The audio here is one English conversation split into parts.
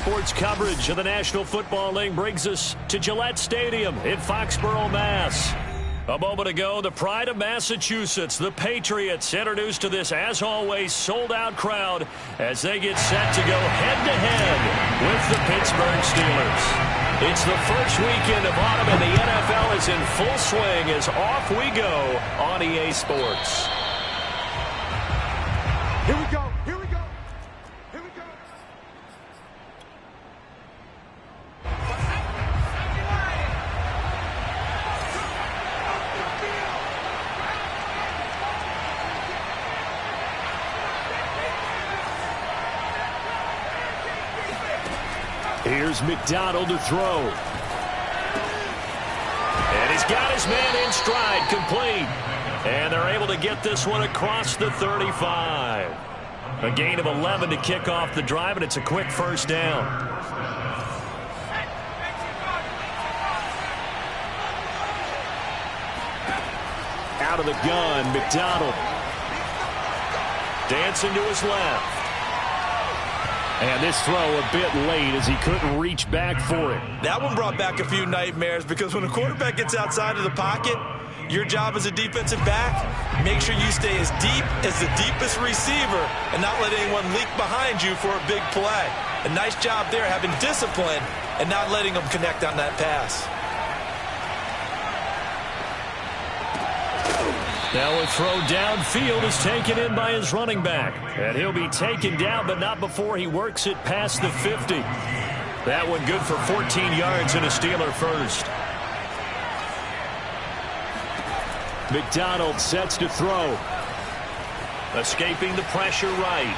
sports coverage of the National Football League brings us to Gillette Stadium in Foxborough, Mass. A moment ago, the pride of Massachusetts, the Patriots, introduced to this, as always, sold-out crowd as they get set to go head-to-head with the Pittsburgh Steelers. It's the first weekend of autumn, and the NFL is in full swing as off we go on EA Sports. Here we go. Here we go. Here we go. Here's McDonald to throw. And he's got his man in stride, complete. And they're able to get this one across the 35. A gain of 11 to kick off the drive, and it's a quick first down. Out of the gun, McDonald. Dancing to his left. And this throw a bit late as he couldn't reach back for it. That one brought back a few nightmares because when a quarterback gets outside of the pocket, your job as a defensive back, make sure you stay as deep as the deepest receiver and not let anyone leak behind you for a big play. A nice job there having discipline and not letting them connect on that pass. Now a throw downfield is taken in by his running back. And he'll be taken down, but not before he works it past the 50. That one good for 14 yards and a Steeler first. McDonald sets to throw. Escaping the pressure right.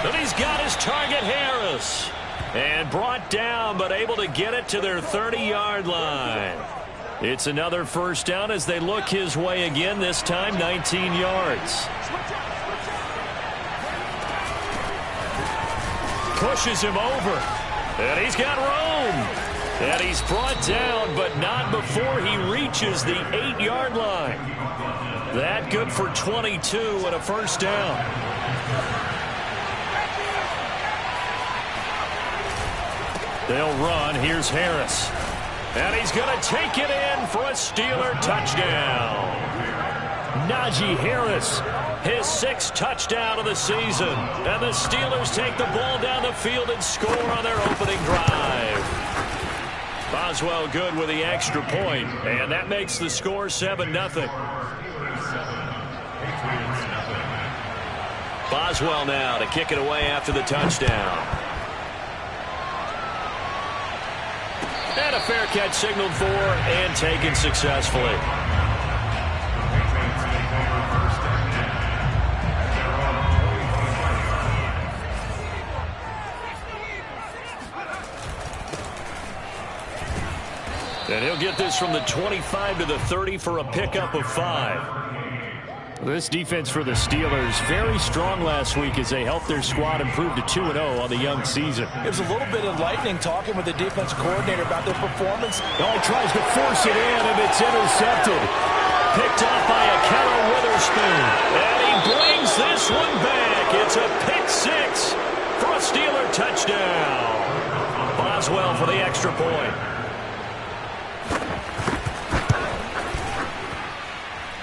And he's got his target, Harris. And brought down, but able to get it to their 30-yard line. It's another first down as they look his way again, this time 19 yards. Pushes him over. And he's got room. And he's brought down, but not before he reaches the 8-yard line. That good for 22 and a first down. They'll run. Here's Harris. And he's going to take it in for a Steeler touchdown. Najee Harris, his 6th touchdown of the season. And the Steelers take the ball down the field and score on their opening drive. Boswell good with the extra point, and that makes the score 7-0. Boswell now to kick it away after the touchdown. And a fair catch signaled for and taken successfully. And he'll get this from the 25 to the 30 for a pickup of 5. This defense for the Steelers, very strong last week as they helped their squad improve to 2-0 on the young season. It was a little bit enlightening talking with the defense coordinator about their performance. Oh, he tries to force it in, and it's intercepted. Picked off by Akello Witherspoon. And he brings this one back. It's a pick 6 for a Steeler touchdown. Boswell for the extra point.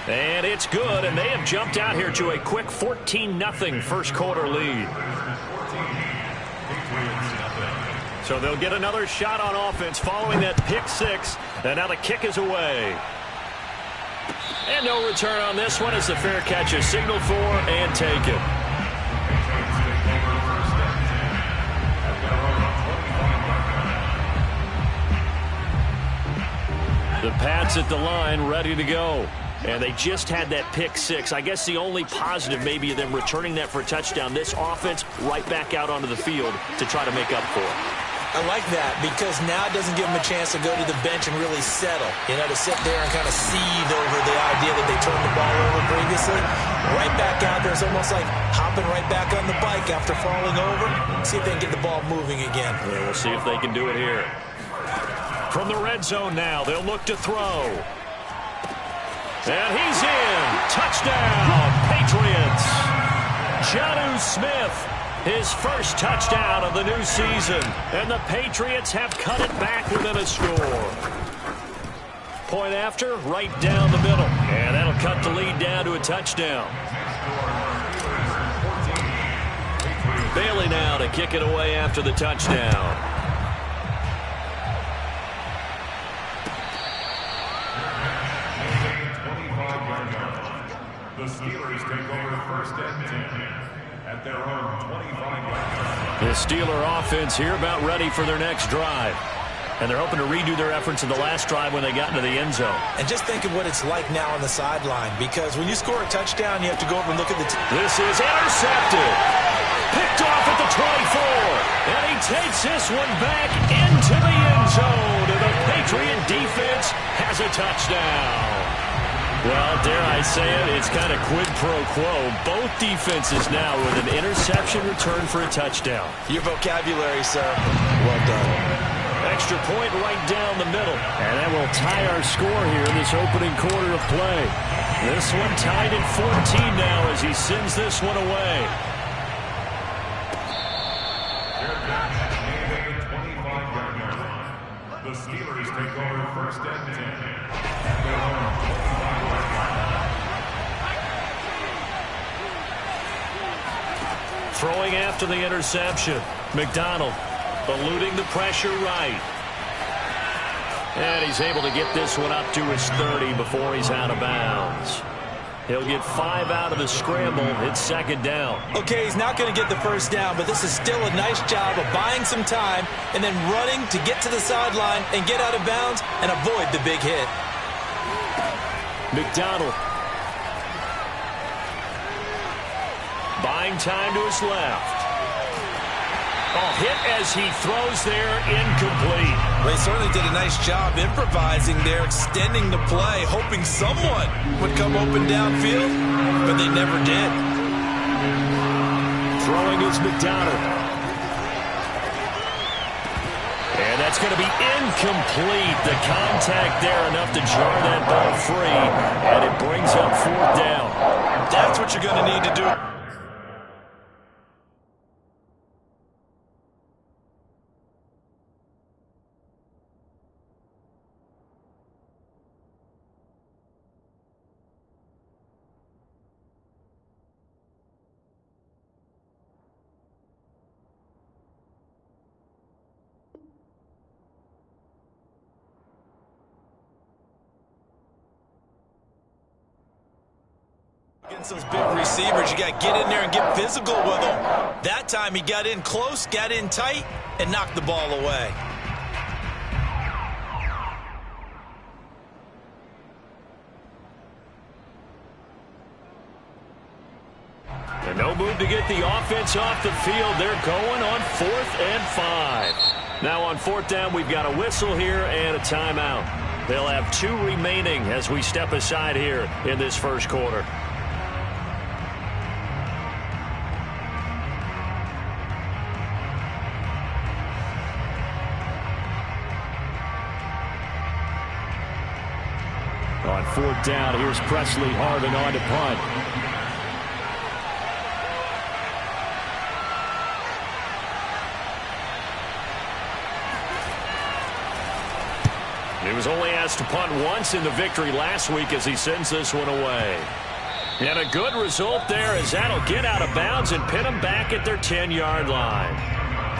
And it's good, and they have jumped out here to a quick 14-0 first quarter lead. So they'll get another shot on offense following that pick 6, and now the kick is away. And no return on this one as the fair catch is signaled for and taken. The Pats at the line, ready to go. And they just had that pick 6. I guess the only positive maybe of them returning that for a touchdown. This offense right back out onto the field to try to make up for it. I like that because now it doesn't give them a chance to go to the bench and really settle. You know, to sit there and kind of seethe over the idea that they turned the ball over previously. Right back out there. It's almost like hopping right back on the bike after falling over. See if they can get the ball moving again. Yeah, we'll see if they can do it here. From the red zone now, they'll look to throw. And he's in. Touchdown, Patriots. Jonnu Smith his first touchdown of the new season. And the Patriots have cut it back within a score. Point after, right down the middle. And that'll cut the lead down to a touchdown. Bailey now to kick it away after the touchdown. The Steelers take over first and 10 at their own 25-yard line. The Steeler offense here about ready for their next drive. And they're hoping to redo their efforts in the last drive when they got into the end zone. And just think of what it's like now on the sideline, because when you score a touchdown, you have to go over and look at the... This is intercepted. Picked off at the 24. And he takes this one back into the end zone. And the Patriot defense has a touchdown. Well, dare I say it, it's kind of quid pro quo. Both defenses now with an interception return for a touchdown. Your vocabulary, sir. Well done. Extra point right down the middle. And that will tie our score here in this opening quarter of play. This one tied at 14 now as he sends this one away. The Steelers take over first and 10. Throwing after the interception. McDonald eluding the pressure right. And he's able to get this one up to his 30 before he's out of bounds. He'll get 5 out of the scramble. It's second down. Okay, he's not going to get the first down, but this is still a nice job of buying some time and then running to get to the sideline and get out of bounds and avoid the big hit. McDonald. Buying time to his left. Oh, hit as he throws there, incomplete. They certainly did a nice job improvising there, extending the play, hoping someone would come open downfield, but they never did. Throwing is McDonald. And that's going to be incomplete. The contact there enough to jar that ball free, and it brings up fourth down. That's what you're going to need to do. Against those big receivers, you got to get in there and get physical with them. That time he got in close, got in tight, and knocked the ball away. And no move to get the offense off the field. They're going on 4th and 5. Now on 4th down, we've got a whistle here and a timeout. They'll have 2 remaining as we step aside here in this first quarter. On 4th down, here's Presley Harvin on to punt. He was only asked to punt once in the victory last week as he sends this one away. And a good result there as that'll get out of bounds and pin them back at their 10-yard line.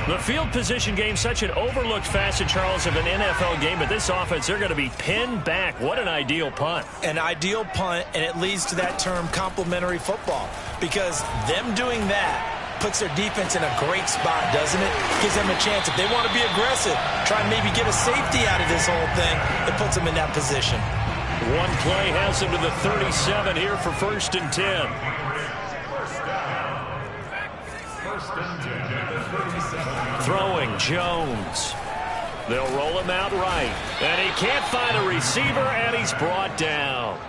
The field position game, such an overlooked facet, Charles, of an NFL game, but this offense, they're going to be pinned back. What an ideal punt. An ideal punt, and it leads to that term complementary football, because them doing that puts their defense in a great spot, doesn't it? Gives them a chance. If they want to be aggressive, try and maybe get a safety out of this whole thing, it puts them in that position. One play has them to the 37 here for 1st and 10. Throwing Jones. They'll roll him out right. And he can't find a receiver, and he's brought down.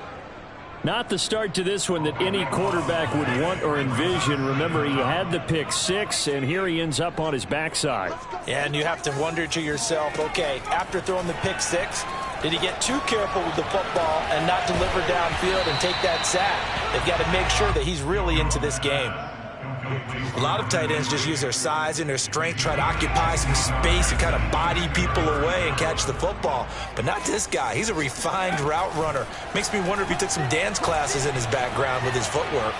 Not the start to this one that any quarterback would want or envision. Remember, he had the pick 6, and here he ends up on his backside. Yeah, and you have to wonder to yourself, okay, after throwing the pick 6, did he get too careful with the football and not deliver downfield and take that sack? They've got to make sure that he's really into this game. A lot of tight ends just use their size and their strength, try to occupy some space and kind of body people away and catch the football. But not this guy. He's a refined route runner. Makes me wonder if he took some dance classes in his background with his footwork.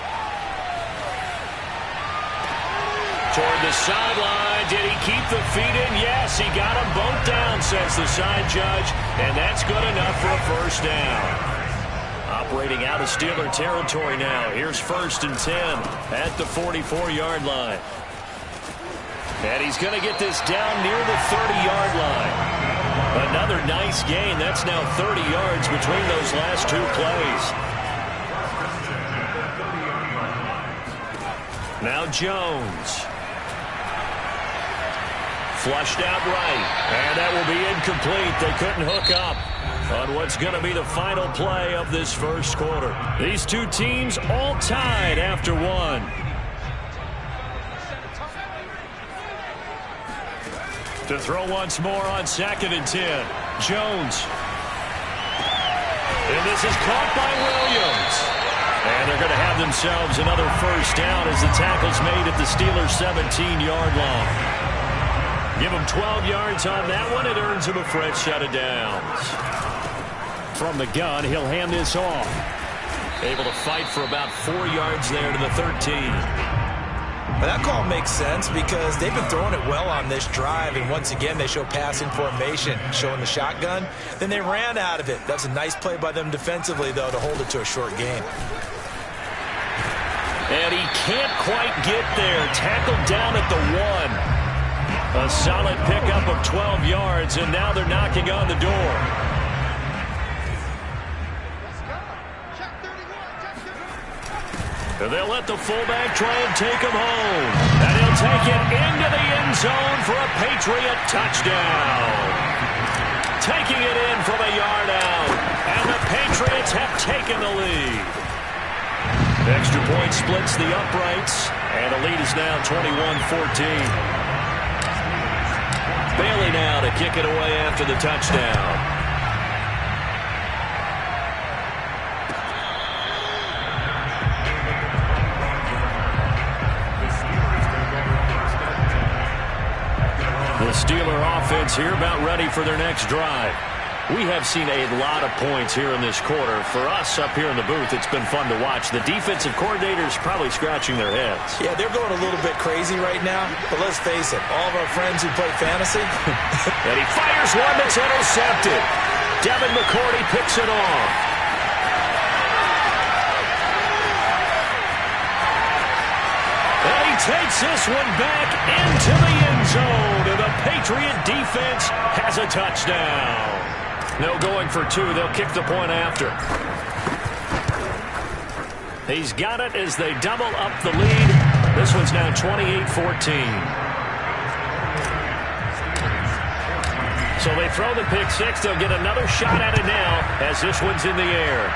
Toward the sideline. Did he keep the feet in? Yes, he got them both down, says the side judge. And that's good enough for a first down. Operating out of Steeler territory now. Here's 1st and 10 at the 44-yard line. And he's going to get this down near the 30-yard line. Another nice gain. That's now 30 yards between those last two plays. Now Jones. Flushed out right. And that will be incomplete. They couldn't hook up on what's going to be the final play of this first quarter. These two teams all tied after one. To throw once more on 2nd and 10. Jones. And this is caught by Williams. And they're going to have themselves another first down as the tackle's made at the Steelers' 17-yard line. Give him 12 yards on that one. It earns him a fresh set of downs. From the gun, he'll hand this off. Able to fight for about 4 yards there to the 13. But that call makes sense because they've been throwing it well on this drive, and once again they show passing formation, showing the shotgun. Then they ran out of it. That's a nice play by them defensively, though, to hold it to a short gain. And he can't quite get there. Tackled down at the 1. A solid pickup of 12 yards, and now they're knocking on the door. And they'll let the fullback try and take him home. And he'll take it into the end zone for a Patriot touchdown. Taking it in from a yard out. And the Patriots have taken the lead. Extra point splits the uprights. And the lead is now 21-14. Bailey now to kick it away after the touchdown. The Steeler offense here about ready for their next drive. We have seen a lot of points here in this quarter. For us up here in the booth, it's been fun to watch. The defensive coordinators probably scratching their heads. Yeah, they're going a little bit crazy right now. But let's face it, all of our friends who play fantasy. And he fires one that's intercepted. Devin McCourty picks it off. And he takes this one back into the end zone. And the Patriot defense has a touchdown. No going for two. They'll kick the point after. He's got it as they double up the lead. This one's now 28-14. So they throw the pick six. They'll get another shot at it now as this one's in the air.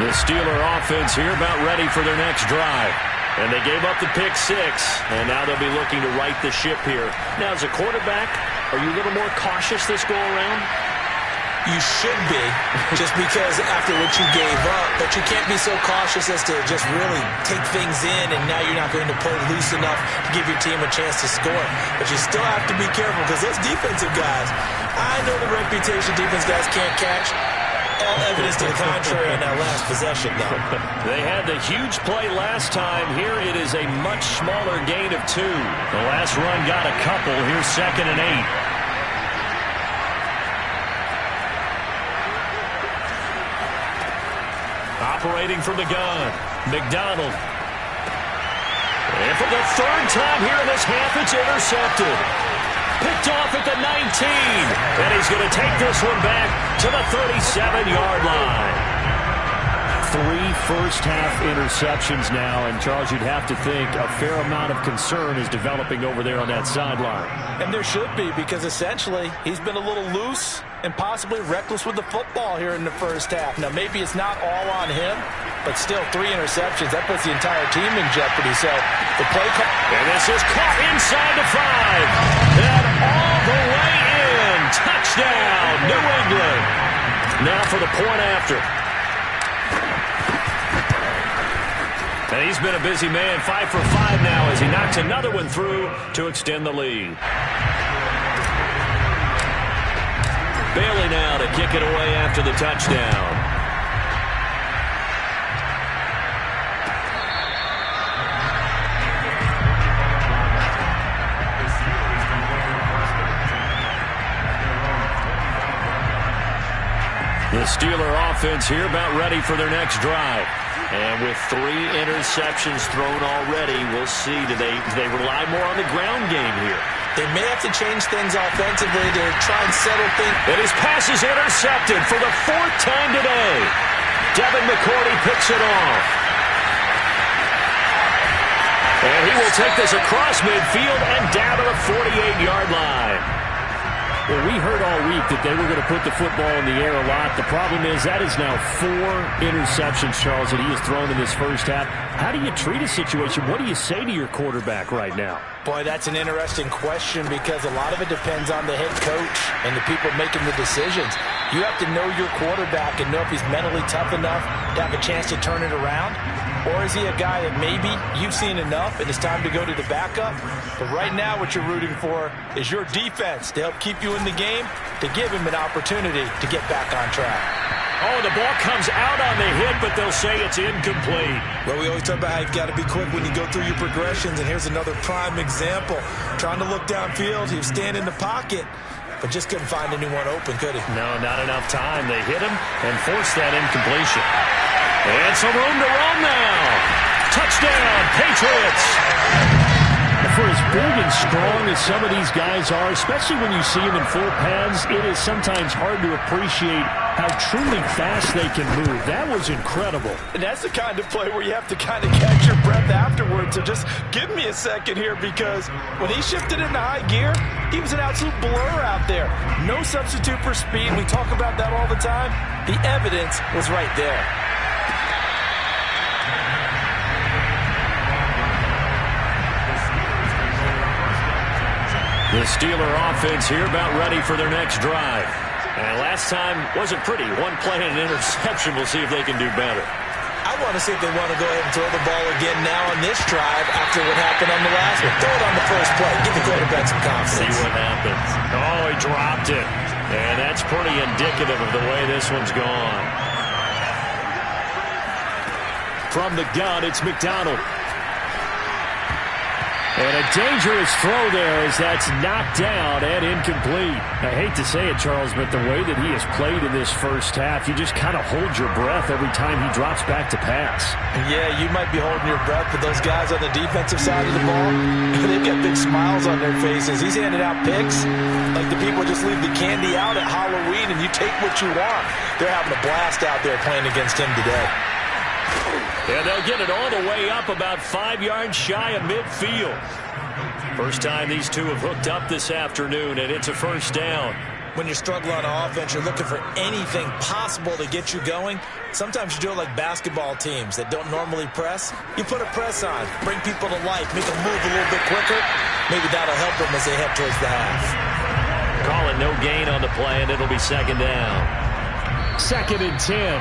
The Steeler offense here about ready for their next drive. And they gave up the pick six, and now they'll be looking to right the ship here. Now, as a quarterback, are you a little more cautious this go-around? You should be, just because after what you gave up, but you can't be so cautious as to just really take things in, and now you're not going to play loose enough to give your team a chance to score. But you still have to be careful because those defensive guys, I know the reputation defense guys can't catch. All evidence to the contrary on that last possession, though. They had the huge play last time. Here it is a much smaller gain of 2. The last run got a couple. Here's 2nd and 8. Operating from the gun, McDonald. And for the 3rd time here in this half, it's intercepted. Picked off at the 19. And he's going to take this one back to the 37-yard line. 3 first-half interceptions now. And, Charles, you'd have to think a fair amount of concern is developing over there on that sideline. And there should be, because essentially he's been a little loose and possibly reckless with the football here in the first half. Now, maybe it's not all on him, but still 3 interceptions. That puts the entire team in jeopardy. So the play call. And this is caught inside the 5. And all the way in. Touchdown, New England. Now for the point after. And he's been a busy man, 5 for 5 now as he knocks another one through to extend the lead. Bailey now to kick it away after the touchdown. The Steeler offense here about ready for their next drive. And with 3 interceptions thrown already, we'll see. Do they rely more on the ground game here? They may have to change things offensively to try and settle things. And his pass is intercepted for the 4th time today. Devin McCourty picks it off. And he will take this across midfield and down to the 48-yard line. Well, we heard all week that they were going to put the football in the air a lot. The problem is that is now 4 interceptions, Charles, that he has thrown in this first half. How do you treat a situation? What do you say to your quarterback right now? Boy, that's an interesting question because a lot of it depends on the head coach and the people making the decisions. You have to know your quarterback and know if he's mentally tough enough to have a chance to turn it around. Or is he a guy that maybe you've seen enough and it's time to go to the backup? But right now what you're rooting for is your defense to help keep you in the game, to give him an opportunity to get back on track. Oh, the ball comes out on the hit, but they'll say it's incomplete. Well, we always talk about how you've got to be quick when you go through your progressions, and here's another prime example. Trying to look downfield, he was standing in the pocket, but just couldn't find anyone open, could he? No, not enough time. They hit him and forced that incompletion. And some room to run now. Touchdown, Patriots. For as big and strong as some of these guys are, especially when you see them in full pads, it is sometimes hard to appreciate how truly fast they can move. That was incredible. And that's the kind of play where you have to kind of catch your breath afterwards. So just give me a second here, because when he shifted into high gear, he was an absolute blur out there. No substitute for speed. We talk about that all the time. The evidence was right there. The Steeler offense here about ready for their next drive. And last time wasn't pretty. 1 play and an interception. We'll see if they can do better. I want to see if they want to go ahead and throw the ball again now on this drive after what happened on the last one. Throw it on the first play. Give the quarterback some confidence. See what happens. Oh, he dropped it. And that's pretty indicative of the way this one's gone. From the gun, it's McDonald. And a dangerous throw there as that's knocked down and incomplete. I hate to say it, Charles, but the way that he has played in this first half, you just kind of hold your breath every time he drops back to pass. Yeah, you might be holding your breath, but those guys on the defensive side of the ball, they've got big smiles on their faces. He's handing out picks like the people just leave the candy out at Halloween and you take what you want. They're having a blast out there playing against him today. And they'll get it all the way up about 5 yards shy of midfield. First time these two have hooked up this afternoon, and it's a first down. When you're struggling on offense, you're looking for anything possible to get you going. Sometimes you do it like basketball teams that don't normally press. You put a press on, bring people to life, make them move a little bit quicker. Maybe that'll help them as they head towards the half. Calling no gain on the play, and it'll be second down. 2nd and 10.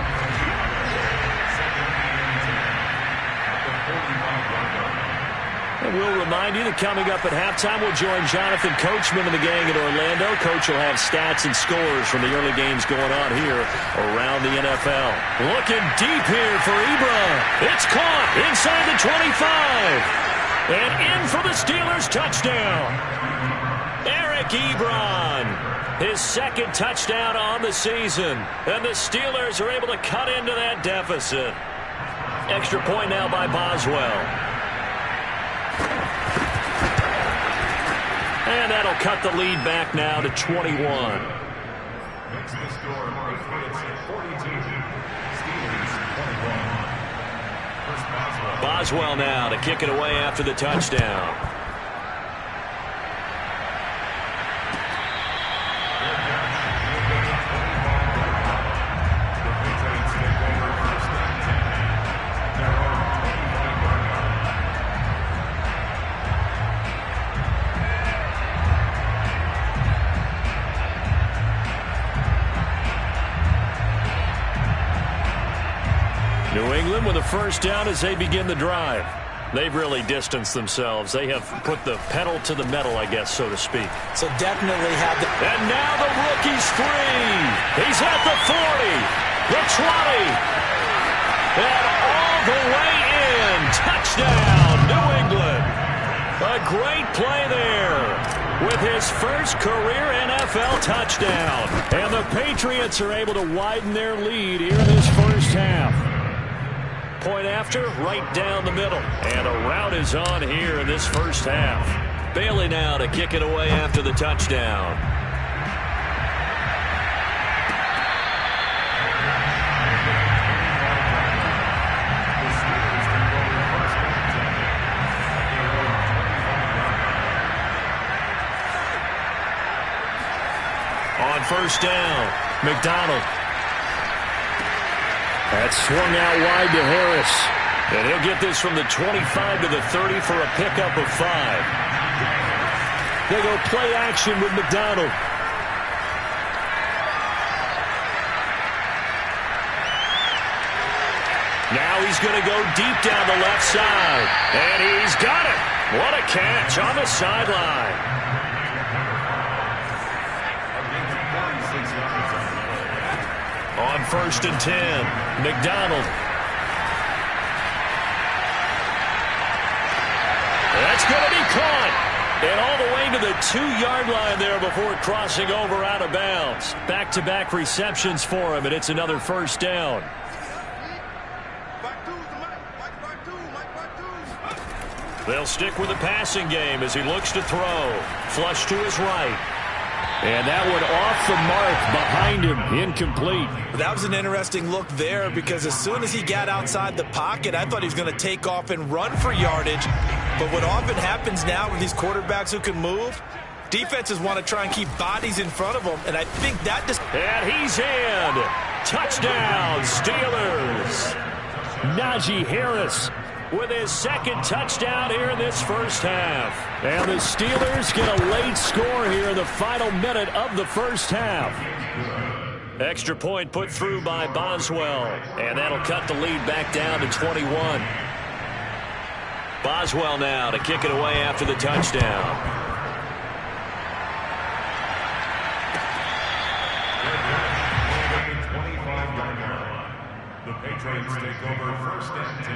And we'll remind you that coming up at halftime, we'll join Jonathan Coachman and the gang in Orlando. Coach will have stats and scores from the early games going on here around the NFL. Looking deep here for Ebron. It's caught inside the 25. And in for the Steelers touchdown. Eric Ebron. His 2nd touchdown on the season. And the Steelers are able to cut into that deficit. Extra point now by Boswell. And that'll cut the lead back now to 21. Makes the score Patriots 42, Steelers 21. First Boswell now to kick it away after the touchdown. England with a first down as they begin the drive. They've really distanced themselves. They have put the pedal to the metal, I guess, so to speak. So definitely have the... And now the rookie's free. He's at the 40, the 20, and all the way in. Touchdown, New England. A great play there with his first career NFL touchdown. And the Patriots are able to widen their lead here in this first half. Point after, right down the middle. And a rout is on here in this first half. Bailey now to kick it away after the touchdown. On first down, McDonald. That's swung out wide to Harris. And he'll get this from the 25 to the 30 for a pickup of 5. They go play action with McDonald. Now he's going to go deep down the left side. And he's got it. What a catch on the sideline. On first and 10, McDonald. That's going to be caught. And all the way to the 2-yard line there before crossing over out of bounds. Back-to-back receptions for him, and it's another first down. They'll stick with the passing game as he looks to throw. Flush to his right. And that one off the mark behind him, incomplete. That was an interesting look there because as soon as he got outside the pocket, I thought he was going to take off and run for yardage. But what often happens now with these quarterbacks who can move, defenses want to try and keep bodies in front of them, and I think that just... And he's in. Touchdown, Steelers. Najee Harris with his second touchdown here in this first half. And the Steelers get a late score here in the final minute of the first half. Extra point put through by Boswell. And that'll cut the lead back down to 21. Boswell now to kick it away after the touchdown. The Patriots take over first and 10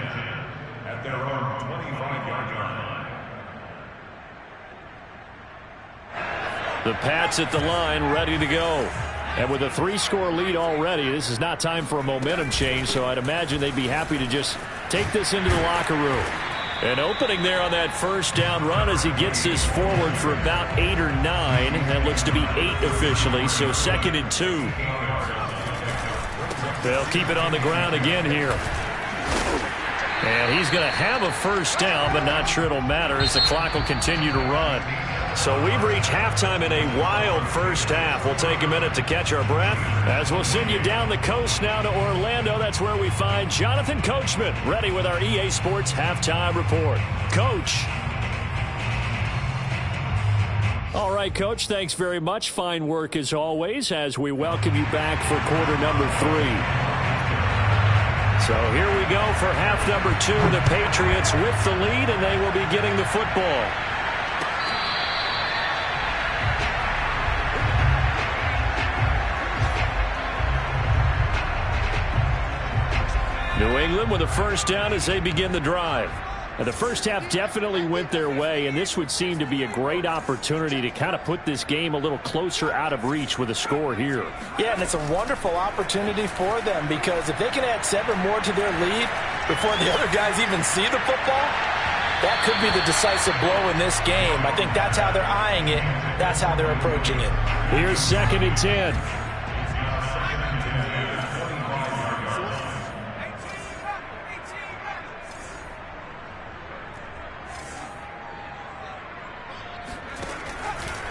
at their own 25-yard line. The Pats at the line, ready to go. And with a 3-score lead already, this is not time for a momentum change, so I'd imagine they'd be happy to just take this into the locker room. An opening there on that first down run as he gets this forward for about 8 or 9. That looks to be 8 officially, so 2nd and 2. They'll keep it on the ground again here. And he's going to have a first down, but not sure it'll matter as the clock will continue to run. So we've reached halftime in a wild first half. We'll take a minute to catch our breath as we'll send you down the coast now to Orlando. That's where we find Jonathan Coachman ready with our EA Sports Halftime Report. Coach. All right, Coach, thanks very much. Fine work as always as we welcome you back for quarter number 3. So here we go for half number 2. The Patriots with the lead, and they will be getting the football. New England with a first down as they begin the drive. And the first half definitely went their way, and this would seem to be a great opportunity to kind of put this game a little closer out of reach with a score here. Yeah, and it's a wonderful opportunity for them because if they can add 7 more to their lead before the other guys even see the football, that could be the decisive blow in this game. I think that's how they're eyeing it. That's how they're approaching it. Here's 2nd and 10.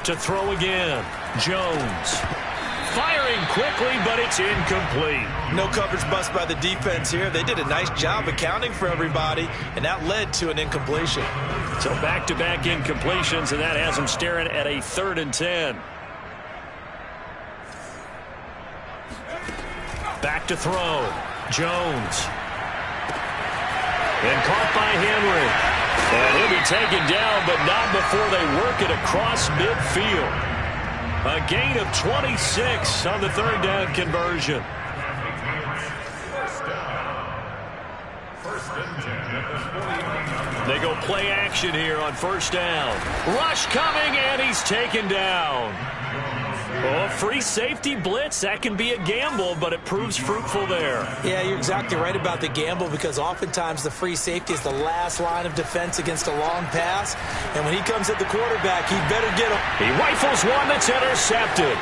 To throw again, Jones. Firing quickly, but it's incomplete. No coverage bust by the defense here. They did a nice job accounting for everybody, and that led to an incompletion. So back-to-back incompletions, and that has them staring at a 3rd and 10. Back to throw. Jones. And caught by Henry. And he'll be taken down, but not before they work it across midfield. A gain of 26 on the third down conversion. They go play action here on first down. Rush coming, and he's taken down. Oh, free safety blitz, that can be a gamble, but it proves fruitful there. Yeah, you're exactly right about the gamble, because oftentimes the free safety is the last line of defense against a long pass. And when he comes at the quarterback, he better get him. He rifles one that's intercepted.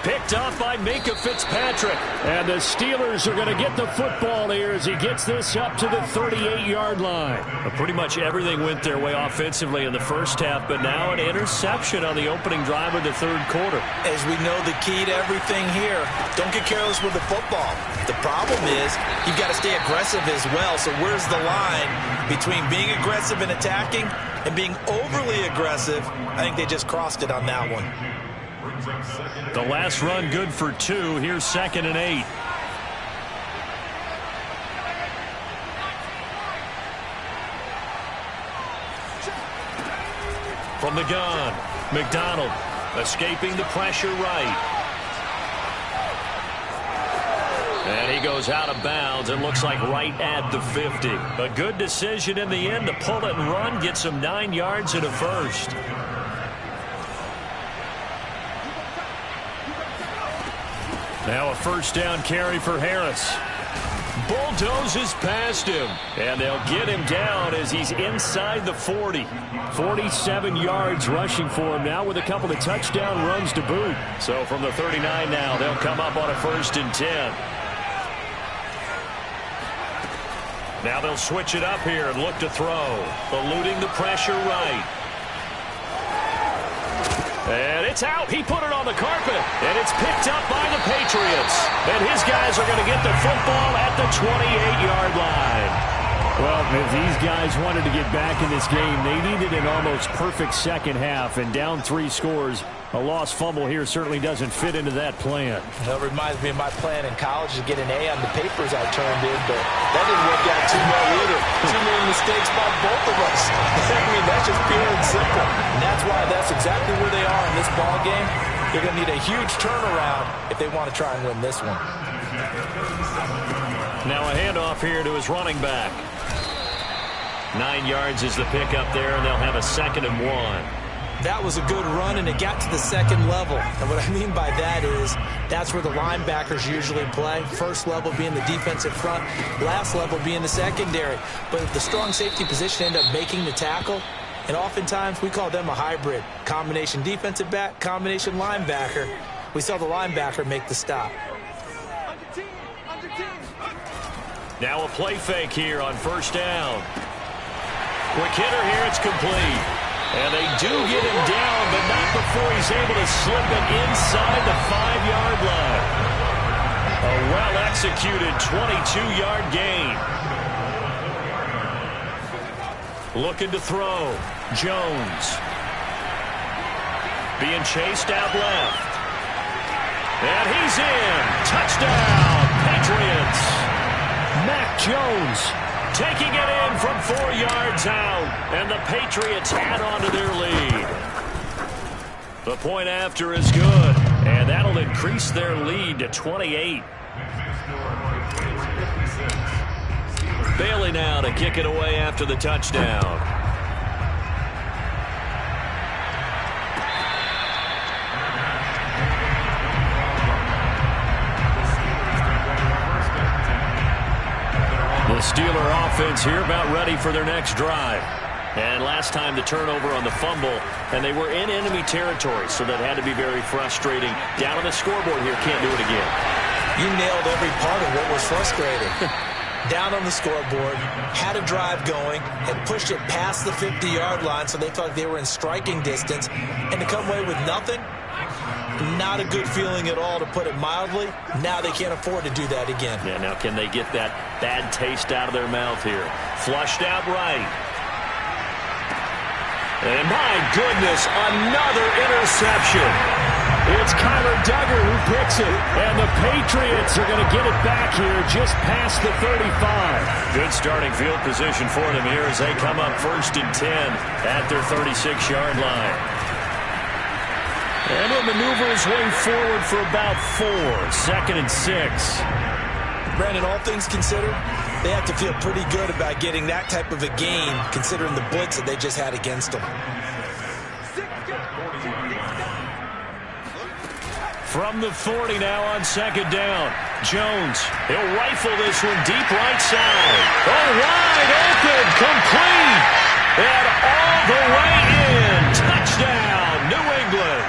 Picked off by Minkah Fitzpatrick. And the Steelers are going to get the football here as he gets this up to the 38-yard line. Well, pretty much everything went their way offensively in the first half, but now an interception on the opening drive of the third quarter. As we know, the key to everything here, don't get careless with the football. The problem is you've got to stay aggressive as well. So where's the line between being aggressive and attacking and being overly aggressive? I think they just crossed it on that one. The last run good for 2. Here's 2nd and 8. From the gun, McDonald escaping the pressure right. And he goes out of bounds. It looks like right at the 50. A good decision in the end to pull it and run, get some 9 yards and a first. Now a first down carry for Harris. Bulldozes past him. And they'll get him down as he's inside the 40. 47 yards rushing for him now with a couple of touchdown runs to boot. So from the 39 now, they'll come up on a 1st and 10. Now they'll switch it up here and look to throw. Eluding the pressure right. And it's out. He put it on the carpet. And it's picked up by the Patriots. And his guys are going to get the football at the 28-yard line. Well, if these guys wanted to get back in this game, they needed an almost perfect second half. And down 3 scores, a lost fumble here certainly doesn't fit into that plan. That reminds me of my plan in college to get an A on the papers I turned in, but that didn't work out too well either. Too many mistakes by both of us. I mean, that's just pure and simple. And that's why that's exactly where they are in this ball game. They're going to need a huge turnaround if they want to try and win this one. Now a handoff here to his running back. 9 yards is the pickup there, and they'll have a 2nd and 1. That was a good run, and it got to the 2nd level. And what I mean by that is that's where the linebackers usually play. First level being the defensive front, last level being the secondary. But the strong safety position ended up making the tackle, and oftentimes we call them a hybrid. Combination defensive back, combination linebacker. We saw the linebacker make the stop. Now a play fake here on first down. Quick hitter here, it's complete. And they do get him down, but not before he's able to slip it inside the 5-yard line. A well-executed 22-yard gain. Looking to throw. Jones. Being chased out left. And he's in. Touchdown, Patriots. Mac Jones taking it in from 4 yards out, and the Patriots add on to their lead. The point after is good, and that'll increase their lead to 28. Bailey now to kick it away after the touchdown. The Steeler offense here about ready for their next drive. And last time the turnover on the fumble, and they were in enemy territory, so that had to be very frustrating. Down on the scoreboard here, can't do it again. You nailed every part of what was frustrating. Down on the scoreboard, had a drive going, and pushed it past the 50-yard line, so they thought they were in striking distance, and to come away with nothing, not a good feeling at all, to put it mildly. Now they can't afford to do that again. Yeah, now can they get that bad taste out of their mouth here? Flushed out right. And my goodness, another interception. It's Kyler Duggar who picks it. And the Patriots are going to get it back here just past the 35. Good starting field position for them here as they come up 1st and 10 at their 36-yard line. And he'll maneuver his way forward for about 4. 2nd and 6. Brandon, all things considered, they have to feel pretty good about getting that type of a gain, considering the blitz that they just had against them. From the 40 now on 2nd down. Jones, he'll rifle this one deep right side. Oh, wide open, complete, and all the way in. Touchdown, New England.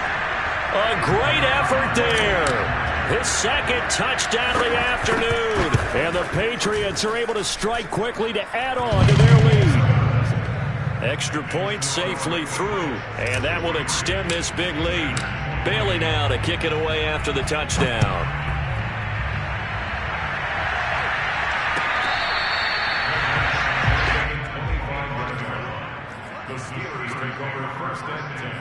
A great effort there. His 2nd touchdown of the afternoon. And the Patriots are able to strike quickly to add on to their lead. Extra point safely through, and that will extend this big lead. Bailey now to kick it away after the touchdown. The Steelers take over 1st and 10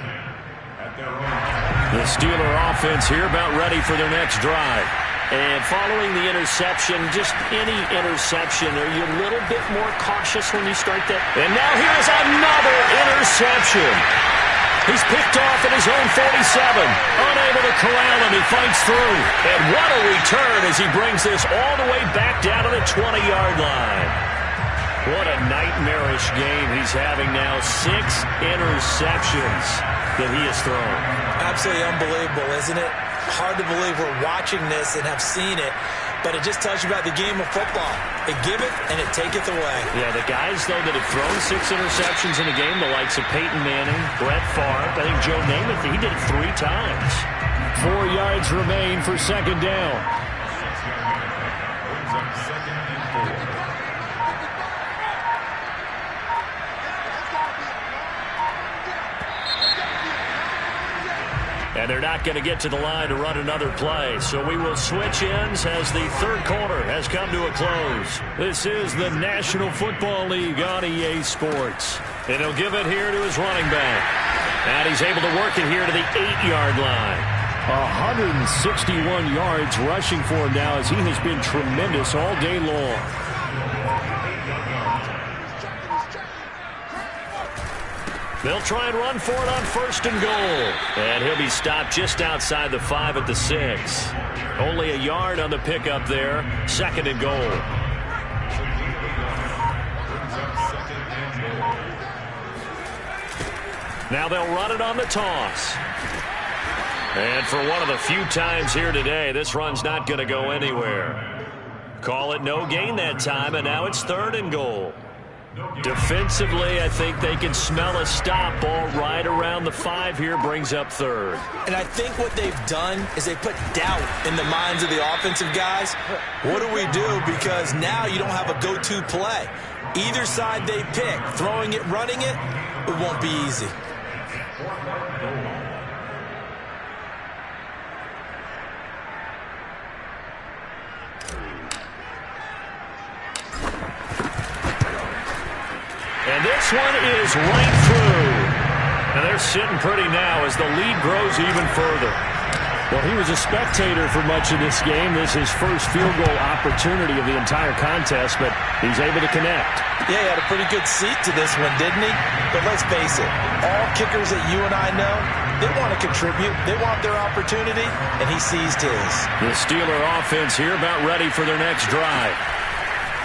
at their own. The Steeler offense here about ready for their next drive. And following the interception, just any interception, are you a little bit more cautious when you start that? And now here's another interception. He's picked off at his own 47. Unable to corral him. He fights through. And what a return as he brings this all the way back down to the 20-yard line. What a nightmarish game he's having now. 6 interceptions that he has thrown. Absolutely unbelievable, isn't it? Hard to believe we're watching this and have seen it, but it just tells you about the game of football. It giveth and it taketh away. Yeah, the guys, though, that have thrown 6 interceptions in a game, the likes of Peyton Manning, Brett Favre, I think Joe Namath, he did it 3 times. 4 yards remain for 2nd down. Brings up 2nd and 4. And they're not going to get to the line to run another play. So we will switch ends as the 3rd quarter has come to a close. This is the National Football League on EA Sports. And he'll give it here to his running back. And he's able to work it here to the 8-yard line. 161 yards rushing for him now as he has been tremendous all day long. They'll try and run for it on 1st and goal. And he'll be stopped just outside the 5 at the 6. Only a yard on the pickup there. 2nd and goal. Now they'll run it on the toss. And for one of the few times here today, this run's not going to go anywhere. Call it no gain that time, and now it's 3rd and goal. Defensively, I think they can smell a stop ball right around the 5 here, brings up 3rd. And I think what they've done is they put doubt in the minds of the offensive guys. What do we do? Because now you don't have a go-to play. Either side they pick, throwing it, running it, it won't be easy. And this one is right through. And they're sitting pretty now as the lead grows even further. Well, he was a spectator for much of this game. This is his first field goal opportunity of the entire contest, but he's able to connect. Yeah, he had a pretty good seat to this one, didn't he? But let's face it, all kickers that you and I know, they want to contribute. They want their opportunity, and he seized his. The Steeler offense here about ready for their next drive.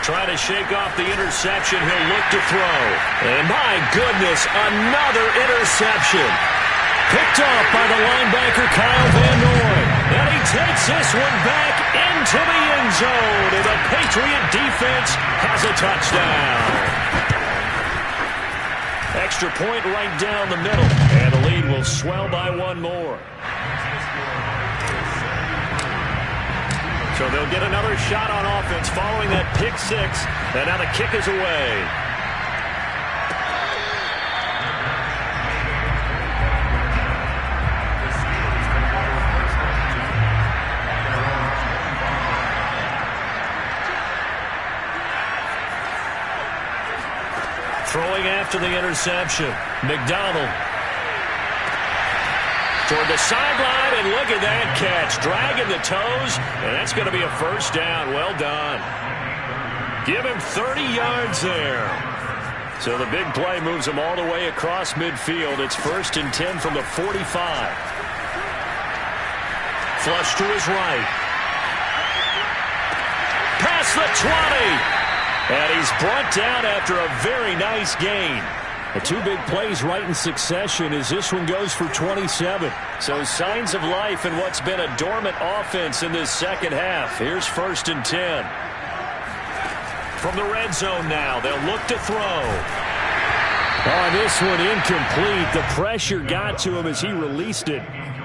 Trying to shake off the interception. He'll look to throw. And my goodness, another interception. Picked off by the linebacker, Kyle Van Noy. And he takes this one back into the end zone. And the Patriot defense has a touchdown. Extra point right down the middle. And the lead will swell by 1 more. So they'll get another shot on offense following that pick 6. And now the kick is away. Throwing after the interception. McDonald toward the sideline, and look at that catch. Dragging the toes, and that's going to be a first down. Well done. Give him 30 yards there. So the big play moves him all the way across midfield. It's 1st and 10 from the 45. Flush to his right. Past the 20. And he's brought down after a very nice gain. The two big plays right in succession as this one goes for 27. So signs of life in what's been a dormant offense in this second half. Here's 1st and 10. From the red zone now, they'll look to throw. Oh, this one incomplete. The pressure got to him as he released it.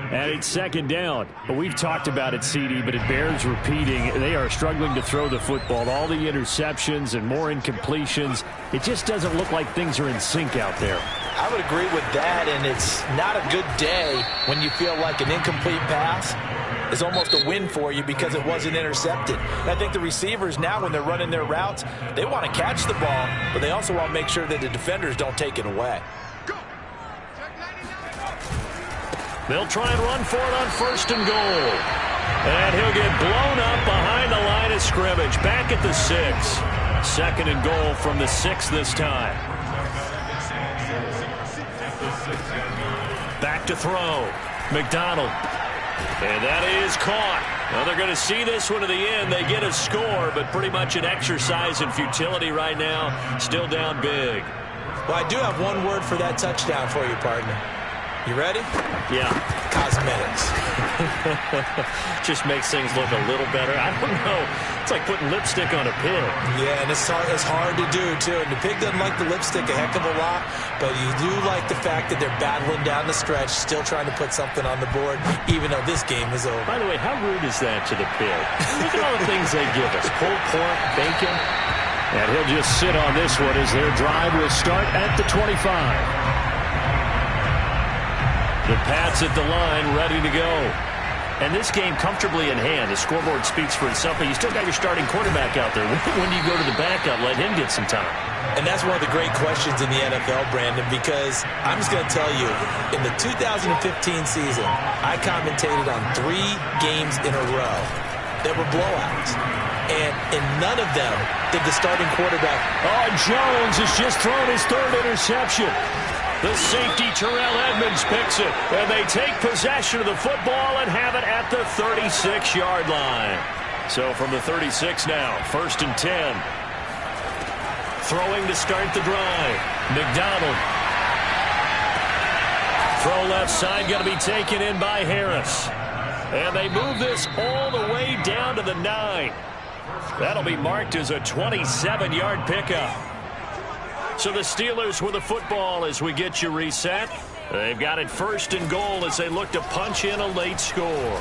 And it's 2nd down. But we've talked about it, CD, but it bears repeating. They are struggling to throw the football. All the interceptions and more incompletions. It just doesn't look like things are in sync out there. I would agree with that, and it's not a good day when you feel like an incomplete pass is almost a win for you because it wasn't intercepted. And I think the receivers now, when they're running their routes, they want to catch the ball, but they also want to make sure that the defenders don't take it away. They'll try and run for it on 1st and goal. And he'll get blown up behind the line of scrimmage. Back at the 6. 2nd and goal from the 6 this time. Back to throw. McDonald. And that is caught. Well, they're going to see this one to the end. They get a score, but pretty much an exercise in futility right now. Still down big. Well, I do have one word for that touchdown for you, partner. You ready? Yeah. Cosmetics. Just makes things look a little better. I don't know. It's like putting lipstick on a pig. Yeah, and it's hard to do, too. And the pig doesn't like the lipstick a heck of a lot, but you do like the fact that they're battling down the stretch, still trying to put something on the board, even though this game is over. By the way, how rude is that to the pig? Look at all the things they give us. Pulled pork, bacon. And he'll just sit on this one as their drive will start at the 25. The Pats at the line, ready to go. And this game comfortably in hand. The scoreboard speaks for itself, but you still got your starting quarterback out there. When do you go to the backup? Let him get some time. And that's one of the great questions in the NFL, Brandon, because I'm just going to tell you, in the 2015 season, I commentated on 3 games in a row that were blowouts. And in none of them did the starting quarterback. Oh, Jones has just thrown his 3rd interception. The safety, Terrell Edmonds, picks it. And they take possession of the football and have it at the 36-yard line. So from the 36 now, 1st and 10. Throwing to start the drive. McDonald. Throw left side, going to be taken in by Harris. And they move this all the way down to the 9. That'll be marked as a 27-yard pickup. So the Steelers with the football as we get you reset. They've got it 1st and goal as they look to punch in a late score.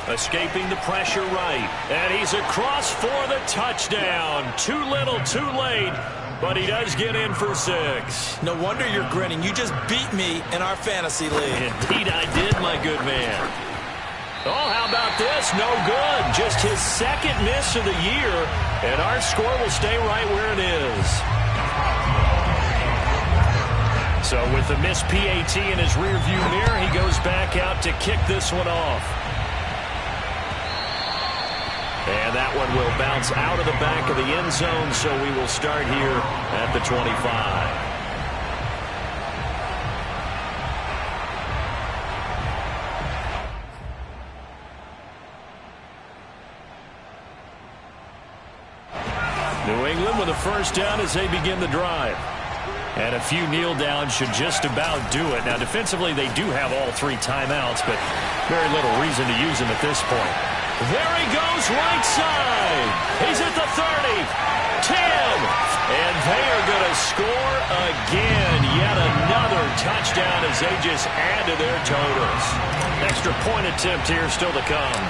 Escaping the pressure right. And he's across for the touchdown. Too little, too late. But he does get in for 6. No wonder you're grinning. You just beat me in our fantasy league. Indeed I did, my good man. Oh, how about this? No good. Just his 2nd miss of the year. And our score will stay right where it is. So with the missed PAT in his rearview mirror, he goes back out to kick this one off. And that one will bounce out of the back of the end zone, so we will start here at the 25. New England with a 1st down as they begin the drive. And a few kneel downs should just about do it. Now, defensively, they do have all 3 timeouts, but very little reason to use them at this point. There he goes, right side. He's at the 30, 10, and they are going to score again. Yet another touchdown as they just add to their totals. Extra point attempt here still to come.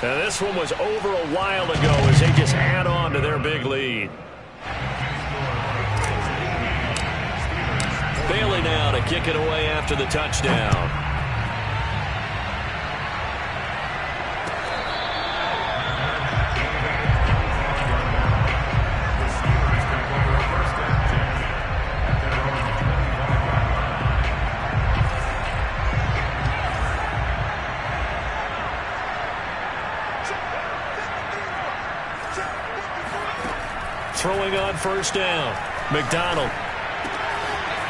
Now, this one was over a while ago as they just add on to their big lead. Bailey now to kick it away after the touchdown. on first down. McDonald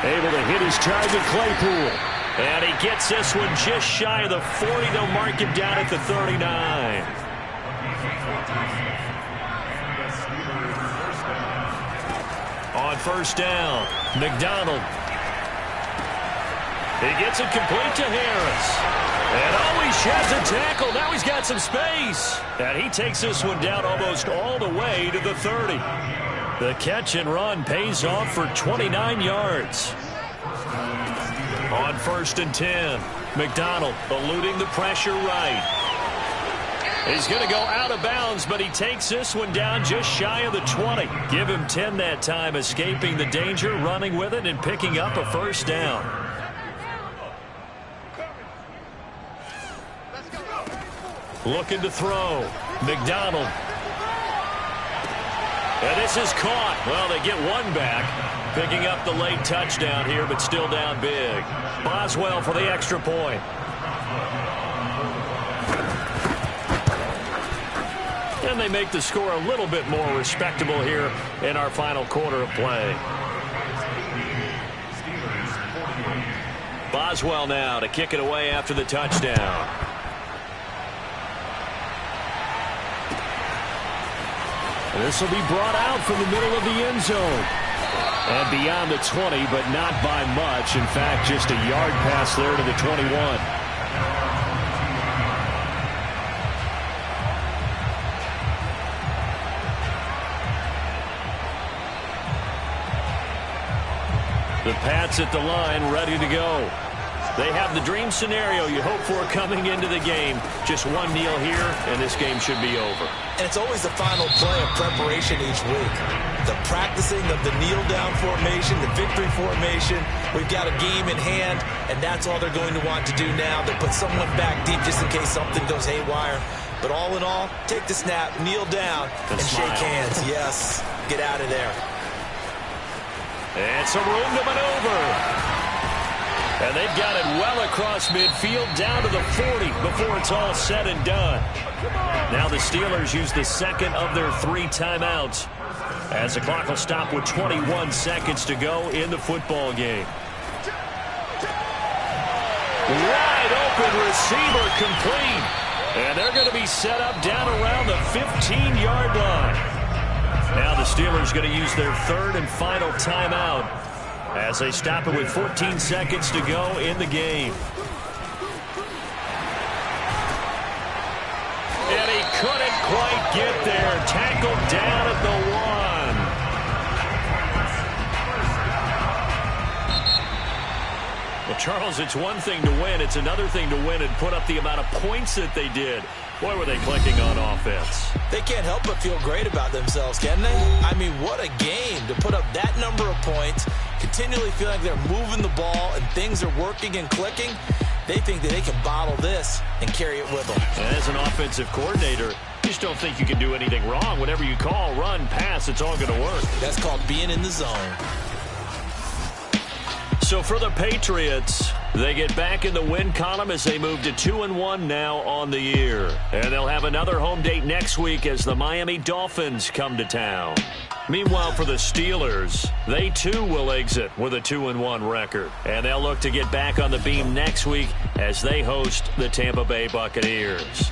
able to hit his target, Claypool. And he gets this one just shy of the 40. They'll mark him down at the 39. On first down, McDonald. He gets it complete to Harris. And he sheds a tackle. Now he's got some space. And he takes this one down almost all the way to the 30. The catch and run pays off for 29 yards. On first and 10, McDonald eluding the pressure right. He's going to go out of bounds, but he takes this one down just shy of the 20. Give him 10 that time, escaping the danger, running with it, and picking up a first down. Looking to throw. McDonald. And this is caught. Well, they get one back. Picking up the late touchdown here, but still down big. Boswell for the extra point. And they make the score a little bit more respectable here in our final quarter of play. Boswell now to kick it away after the touchdown. This will be brought out from the middle of the end zone. And beyond the 20, but not by much. In fact, just a yard pass there to the 21. The Pats at the line, ready to go. They have the dream scenario you hope for coming into the game. Just one kneel here, and this game should be over. And it's always the final play of preparation each week. The practicing of the kneel-down formation, the victory formation. We've got a game in hand, and that's all they're going to want to do now. They'll put someone back deep just in case something goes haywire. But all in all, take the snap, kneel down, and shake hands. Yes, get out of there. And some room to maneuver. And they've got it well across midfield down to the 40 before it's all said and done. Now the Steelers use the second of their 3 timeouts as the clock will stop with 21 seconds to go in the football game. Wide open receiver complete. And they're going to be set up down around the 15-yard line. Now the Steelers going to use their third and final timeout as they stop it with 14 seconds to go in the game. And he couldn't quite get there. Tackled down at the 1. Well, Charles, it's one thing to win. It's another thing to win and put up the amount of points that they did. Boy, were they clicking on offense. They can't help but feel great about themselves, can they? I mean, what a game to put up that number of points, continually feel like they're moving the ball and things are working and clicking. They think that they can bottle this and carry it with them. And as an offensive coordinator, you just don't think you can do anything wrong. Whatever you call, run, pass, it's all going to work. That's called being in the zone. So for the Patriots, they get back in the win column as they move to 2-1 now on the year. And they'll have another home date next week as the Miami Dolphins come to town. Meanwhile, for the Steelers, they too will exit with a 2-1 record. And they'll look to get back on the beam next week as they host the Tampa Bay Buccaneers.